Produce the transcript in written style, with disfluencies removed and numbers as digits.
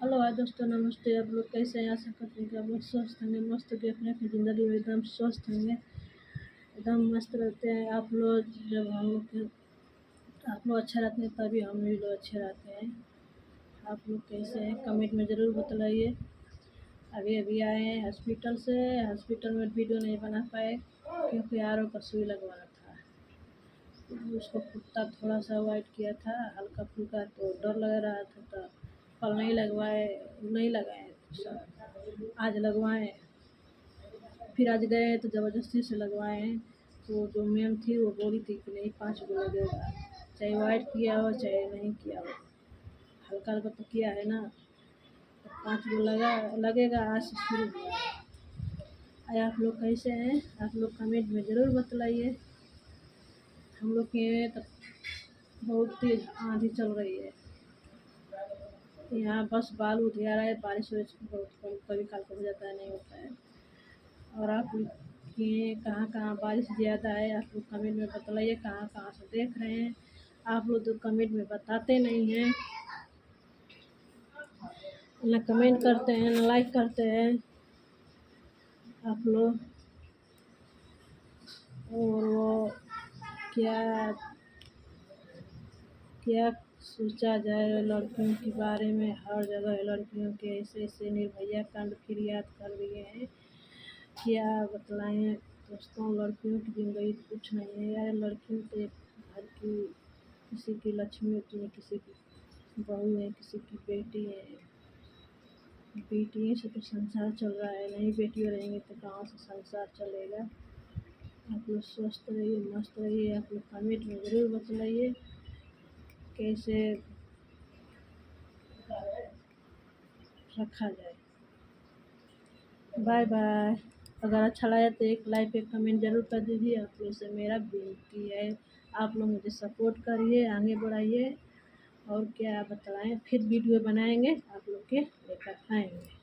Hello hi दोस्तों, नमस्ते। आप लोग कैसे हैं? आशा करते हैं कि आप लोग स्वस्थ होंगे, मस्त होंगे, अपने अपनी ज़िंदगी में एकदम स्वस्थ होंगे, एकदम मस्त रहते हैं। आप लोग जब हम लोग के आप लोग अच्छे रहते हैं तभी हम भी लोग अच्छे रहते हैं। आप लोग कैसे हैं कमेंट में ज़रूर बतलाइए। अभी अभी आए हैं हॉस्पिटल से। हॉस्पिटल में वीडियो नहीं बना पाए क्योंकि आरओ का सुई लगवाना था। उसको कुत्ता थोड़ा सा अवॉइड किया था हल्का फुल्का, तो डर लग रहा था, तो कल नहीं लगाए सब आज लगवाए। फिर आज गए तो ज़बरदस्ती से लगवाए हैं। तो जो मैम थी वो बोली थी कि नहीं 5 गो लगेगा, चाहे वाइट किया हो चाहे नहीं किया हो, हल्का हल्का तो किया है ना, तो 5 गो लगेगा। आज से शुरू हुआ है। आप लोग कैसे हैं? आप लोग कमेंट में ज़रूर बतलाइए। हम लोग के यहाँ तो बहुत तेज आंधी चल रही है। यहाँ बस बालू ढेर है, बारिश वारिश बहुत कभी कभी काल हो जाता है, नहीं होता है। और आप लोग के कहाँ कहाँ बारिश ज़्यादा है, आप लोग कमेंट में बतलाइए कहाँ कहाँ से देख रहे हैं। आप लोग तो कमेंट में बताते नहीं हैं, ना कमेंट करते हैं ना लाइक करते हैं आप लोग। और वो क्या क्या सोचा जाए लड़कियों के बारे में? हर जगह लड़कियों के ऐसे ऐसे निर्भया कांड फिर याद कर लिए हैं। क्या बतलाएं दोस्तों, लड़कियों की ज़िंदगी कुछ नहीं है यार। लड़कियों तो एक घर की, किसी की लक्ष्मी होती है, किसी की बहू है, किसी की बेटी है। बेटियों से तो संसार चल रहा है, नहीं बेटियाँ रहेंगी तो कहाँ से संसार चलेगा। आप लोग स्वस्थ रहिए, मस्त रहिए। आप लोग कमेंट में ज़रूर बतलाइए कैसे रखा जाए। Bye bye. अगर अच्छा लगा तो एक लाइक एक कमेंट ज़रूर कर दीजिए। आप लोग से मेरा विनती है, आप लोग मुझे सपोर्ट करिए, आगे बढ़ाइए। और क्या बताएं, फिर वीडियो बनाएंगे, आप लोग के लेकर आएंगे।